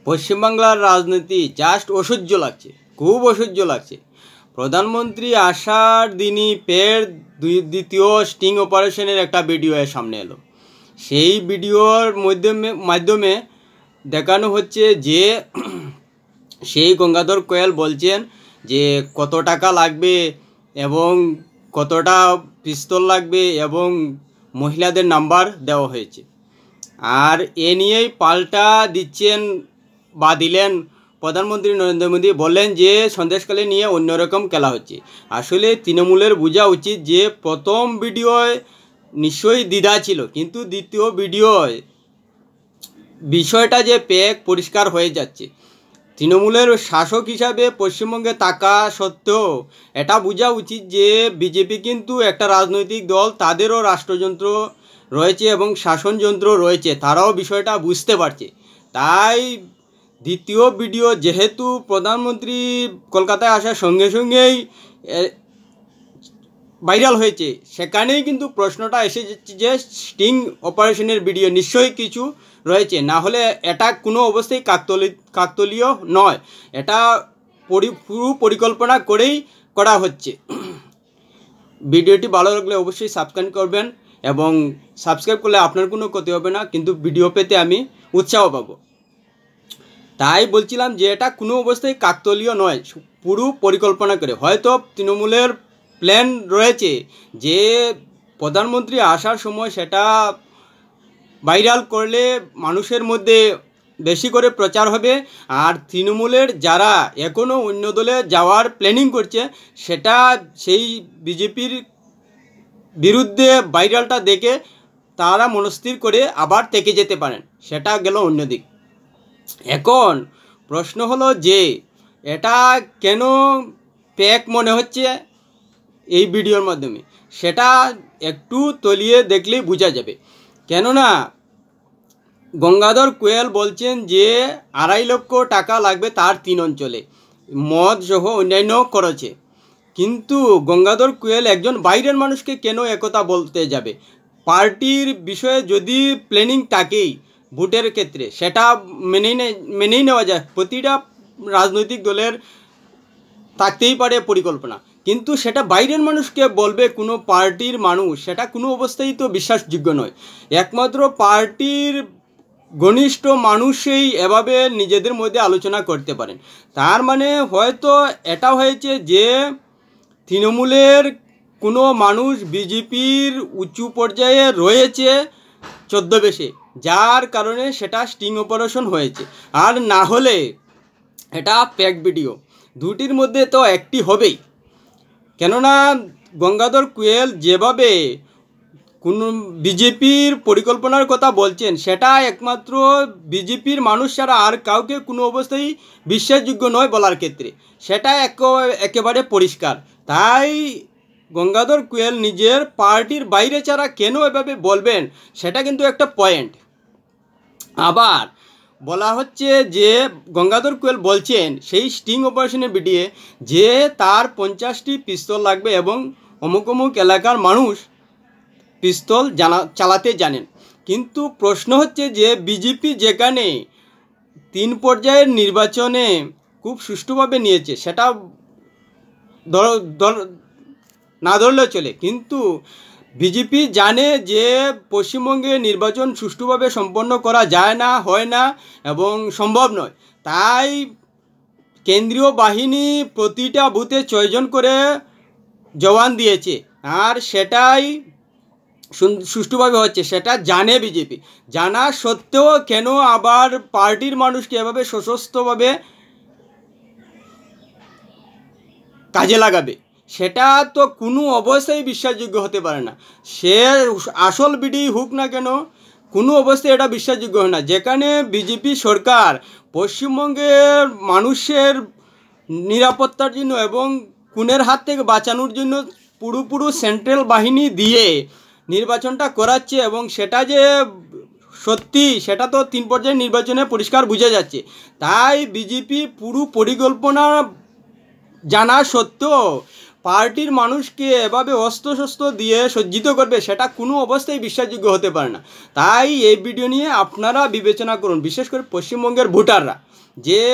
পশ্চিমবাংলার রাজনীতি জাস্ট অসহ্য লাগছে, খুব অসহ্য লাগছে। প্রধানমন্ত্রী আসার দিনই ফের দ্বিতীয় স্টিং অপারেশনের একটা ভিডিও সামনে এলো। সেই ভিডিওর মাধ্যমে দেখানো হচ্ছে যে সেই গঙ্গাধর কোয়েল বলছেন যে কত টাকা লাগবে এবং কতটা পিস্তল লাগবে এবং মহিলাদের নাম্বার দেওয়া হয়েছে। আর এ নিয়েই পাল্টা দিচ্ছেন বা দিলেন প্রধানমন্ত্রী নরেন্দ্র মোদী, বললেন যে সন্দেশখালী নিয়ে অন্যরকম খেলা হচ্ছে। আসলে তৃণমূলের বোঝা উচিত যে প্রথম ভিডিওয় নিশ্চয়ই দ্বিধা ছিল, কিন্তু দ্বিতীয় ভিডিওয় বিষয়টা যে পরিষ্কার হয়ে যাচ্ছে। তৃণমূলের শাসক হিসাবে পশ্চিমবঙ্গে থাকা সত্ত্বেও এটা বোঝা উচিত যে বিজেপি কিন্তু একটা রাজনৈতিক দল, তাদেরও রাষ্ট্রযন্ত্র রয়েছে এবং শাসনযন্ত্র রয়েছে, তারাও বিষয়টা বুঝতে পারছে। তাই দ্বিতীয় ভিডিও যেহেতু প্রধানমন্ত্রী কলকাতায় আসার সঙ্গে সঙ্গেই ভাইরাল হয়েছে, সেখানেই কিন্তু প্রশ্নটা এসে যাচ্ছে যে স্টিং অপারেশনের ভিডিও নিশ্চয়ই কিছু রয়েছে, না হলে এটা কোনো অবস্থায় কাকতলীয় নয়, এটা পুরো পরিকল্পনা করেই করা হচ্ছে। ভিডিওটি ভালো লাগলে অবশ্যই সাবস্ক্রাইব করবেন, এবং সাবস্ক্রাইব করলে আপনার কোনো ক্ষতি হবে না, কিন্তু ভিডিও পেতে আমি উৎসাহ পাবো। তাই বলছিলাম যে এটা কোনো অবস্থায় কাকতলীয় নয়, পুরো পরিকল্পনা করে। হয়তো তৃণমূলের প্ল্যান রয়েছে যে প্রধানমন্ত্রী আসার সময় সেটা ভাইরাল করলে মানুষের মধ্যে বেশি করে প্রচার হবে, আর তৃণমূলের যারা এখনও অন্য দলে যাওয়ার প্ল্যানিং করছে সেটা সেই বিজেপির বিরুদ্ধে ভাইরালটা দেখে তারা মনস্থির করে আবার থেকে যেতে পারেন, সেটা গেল অন্যদিক। এখন প্রশ্ন হলো যে এটা কেন ফেক মনে হচ্ছে এই ভিডিওর মাধ্যমে, সেটা একটু তলিয়ে দেখলেই বোঝা যাবে। কেননা গঙ্গাধর কোয়েল বলছেন যে 2.5 লক্ষ টাকা লাগবে তার 3 অঞ্চলে, মদ সহ অন্যান্য করেছে। কিন্তু গঙ্গাধর কোয়েল একজন বাইরের মানুষকে কেন একথা বলতে যাবে? পার্টির বিষয়ে যদি প্ল্যানিং থাকেই ভোটের ক্ষেত্রে, সেটা মেনেই নেওয়া যায়। প্রতিটা রাজনৈতিক দলের থাকতেই পারে পরিকল্পনা, কিন্তু সেটা বাইরের মানুষকে বলবে কোনো পার্টির মানুষ, সেটা কোনো অবস্থায় তো বিশ্বাসযোগ্য নয়। একমাত্র পার্টির ঘনিষ্ঠ মানুষই এভাবে নিজেদের মধ্যে আলোচনা করতে পারেন। তার মানে হয়তো এটা হয়েছে যে তৃণমূলের কোনো মানুষ বিজেপির উঁচু পর্যায়ে রয়েছে ছদ্মবেশে, যার কারণে সেটা স্টিং অপারেশন হয়েছে। আর না হলে এটা ফেক ভিডিও, দুটির মধ্যে তো একটি হবেই। কেননা গঙ্গাধর কোয়েল যেভাবে কোন বিজেপির পরিকল্পনার কথা বলছেন, সেটা একমাত্র বিজেপির মানুষ ছাড়া আর কাউকে কোনো অবস্থায় বিশ্বাসযোগ্য নয় বলার ক্ষেত্রে, সেটা একেবারে পরিষ্কার। তাই গঙ্গাধর কোয়েল নিজের পার্টির বাইরে ছাড়া কেন এভাবে বলবেন, সেটা কিন্তু একটা পয়েন্ট। আবার বলা হচ্ছে যে গঙ্গাধর কোয়েল বলছেন সেই স্টিং অপারেশনের ভিডিও যে তার 50টি পিস্তল লাগবে এবং অমুক অমুক এলাকার মানুষ পিস্তল চালাতে জানেন। কিন্তু প্রশ্ন হচ্ছে যে বিজেপি যেখানে 3 পর্যায়ের নির্বাচনে খুব সুষ্ঠুভাবে নিয়েছে, সেটা না ধরলেও চলে, কিন্তু বিজেপি জানে যে পশ্চিমবঙ্গে নির্বাচন সুষ্ঠুভাবে সম্পন্ন করা যায় না, হয় না এবং সম্ভব নয়। তাই কেন্দ্রীয় বাহিনী প্রতিটা বুথে 6 জন করে জওয়ান দিয়েছে, আর সেটাই সুষ্ঠুভাবে হচ্ছে, সেটা জানে বিজেপি। জানা সত্ত্বেও কেন আবার পার্টির মানুষকে এভাবে সশস্ত্রভাবে কাজে লাগাবে, সেটা তো কোনো অবস্থায় বিশ্বাসযোগ্য হতে পারে না। সে আসল বিডি হোক না কেন, কোনো অবস্থায় এটা বিশ্বাসযোগ্য হয় না। যেখানে বিজেপি সরকার পশ্চিমবঙ্গের মানুষের নিরাপত্তার জন্য এবং খুনের হাত থেকে বাঁচানোর জন্য পুরো সেন্ট্রাল বাহিনী দিয়ে নির্বাচনটা করাচ্ছে, এবং সেটা যে সত্যি সেটা তো 3 পর্যায়ের নির্বাচনে পরিষ্কার বোঝা যাচ্ছে। তাই বিজেপি পুরো পরিকল্পনা জানা সত্ত্বেও পার্টির মানুষকে এভাবে অস্ত্রশস্ত্র দিয়ে সজ্জিত করবে, সেটা কোনো অবস্থায় বিশ্বাসযোগ্য হতে পারে না। তাই এই ভিডিও নিয়ে আপনারা বিবেচনা করুন, বিশেষ করে পশ্চিমবঙ্গের ভোটাররা। যে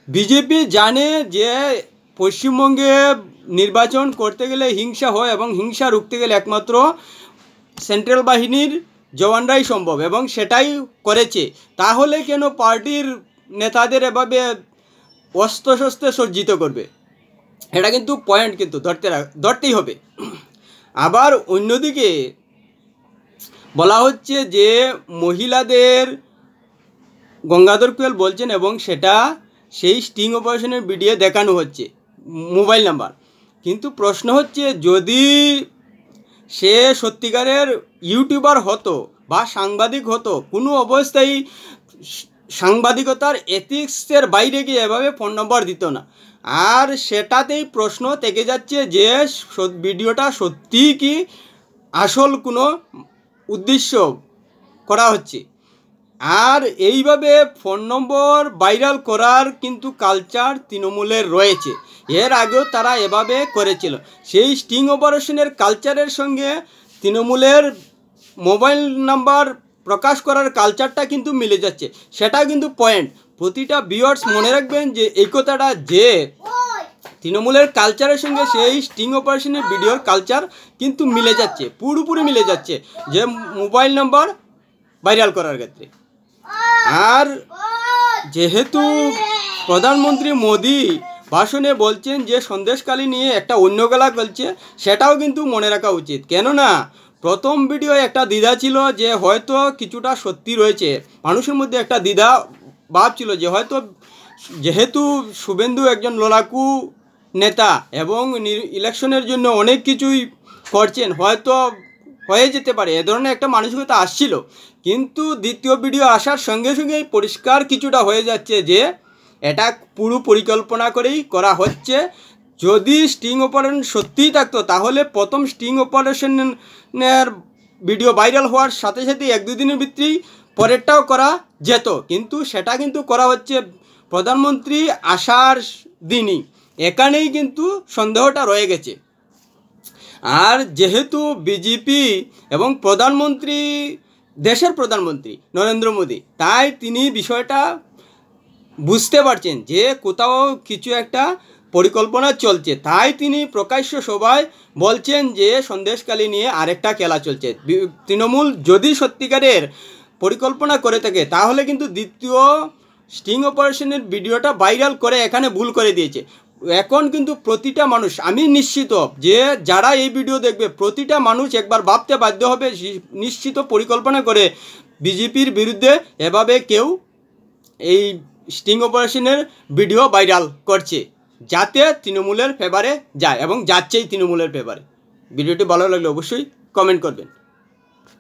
বিজেপি জানে যে পশ্চিমবঙ্গে নির্বাচন করতে গেলে হিংসা হয় এবং হিংসা রুখতে গেলে একমাত্র সেন্ট্রাল বাহিনীর জওয়ানরাই সম্ভব, এবং সেটাই করেছে। তাহলে কেন পার্টির নেতাদের এভাবে অস্ত্রশস্ত্রে সজ্জিত করবে? এটা কিন্তু পয়েন্ট কিন্তু ধরতেই হবে। আবার অন্যদিকে বলা হচ্ছে যে মহিলাদের গঙ্গাধর কুয়েল বলছেন, এবং সেটা সেই স্টিং অপারেশনের ভিডিও দেখানো হচ্ছে মোবাইল নাম্বার। কিন্তু প্রশ্ন হচ্ছে, যদি সে সত্যিকারের ইউটিউবার হতো বা সাংবাদিক হতো, কোনো অবস্থায় সাংবাদিকতার এথিক্সের বাইরে গিয়ে এভাবে ফোন নম্বর দিত না। আর সেটাতেই প্রশ্ন থেকে যাচ্ছে যে ভিডিওটা সত্যিই কি আসল কোনো উদ্দেশ্য করা হচ্ছে। আর এইভাবে ফোন নম্বর ভাইরাল করার কিন্তু কালচার তৃণমূলের রয়েছে, এর আগেও তারা এভাবে করেছিল। সেই স্টিং অপারেশনের কালচারের সঙ্গে তৃণমূলের মোবাইল নাম্বার প্রকাশ করার কালচারটা কিন্তু মিলে যাচ্ছে, সেটা কিন্তু পয়েন্ট। প্রতিটা ভিউয়ার্স মনে রাখবেন যে এই কথাটা, যে তৃণমূলের কালচারের সঙ্গে সেই স্টিং অপারেশনের ভিডিওর কালচার কিন্তু মিলে যাচ্ছে, পুরোপুরি মিলে যাচ্ছে, যে মোবাইল নাম্বার ভাইরাল করার ক্ষেত্রে। আর যেহেতু প্রধানমন্ত্রী মোদি ভাষণে বলছেন যে সন্দেশখালী নিয়ে একটা অন্য গেলা চলছে, সেটাও কিন্তু মনে রাখা উচিত। কেননা প্রথম ভিডিও একটা দ্বিধা ছিল যে হয়তো কিছুটা সত্যি রয়েছে, মানুষের মধ্যে একটা দ্বিধা ভাব ছিল যে হয়তো যেহেতু শুভেন্দু একজন লড়াকু নেতা এবং ইলেকশনের জন্য অনেক কিছুই করছেন, হয়তো হয়ে যেতে পারে, এ ধরনের একটা মানসিকতা আসছিল। কিন্তু দ্বিতীয় ভিডিও আসার সঙ্গে সঙ্গেই পরিষ্কার কিছুটা হয়ে যাচ্ছে যে এটা পুরো পরিকল্পনা করেই করা হচ্ছে। যদি স্টিং অপারেশন সত্যিই থাকতো, তাহলে প্রথম স্টিং অপারেশনের ভিডিও ভাইরাল হওয়ার সাথে সাথে 1-2 দিনের ভিতরেই পরেরটাও করা যেত, কিন্তু সেটা কিন্তু করা হচ্ছে প্রধানমন্ত্রী আসার দিনই। এখানেই কিন্তু সন্দেহটা রয়ে গেছে। আর যেহেতু বিজেপি এবং প্রধানমন্ত্রী, দেশের প্রধানমন্ত্রী নরেন্দ্র মোদী, তাই তিনি বিষয়টা বুঝতে পারছেন যে কোথাও কিছু একটা পরিকল্পনা চলছে, তাই তিনি প্রকাশ্য সভায় বলছেন যে সন্দেশখালী নিয়ে আরেকটা খেলা চলছে। তৃণমূল যদি সত্যিকারের পরিকল্পনা করে থাকে, তাহলে কিন্তু দ্বিতীয় স্টিং অপারেশনের ভিডিওটা ভাইরাল করে এখানে ভুল করে দিয়েছে। এখন কিন্তু প্রতিটা মানুষ, আমি নিশ্চিত যে যারা এই ভিডিও দেখবে, প্রতিটা মানুষ একবার ভাবতে বাধ্য হবে, নিশ্চিত পরিকল্পনা করে বিজেপির বিরুদ্ধে এভাবে কেউ এই স্টিং অপারেশনের ভিডিও ভাইরাল করছে, যাতে তৃণমূলের ফেভারে যায়, এবং যাচ্ছেই তৃণমূলের ফেভারে। ভিডিওটি ভালো লাগলে অবশ্যই কমেন্ট করবেন।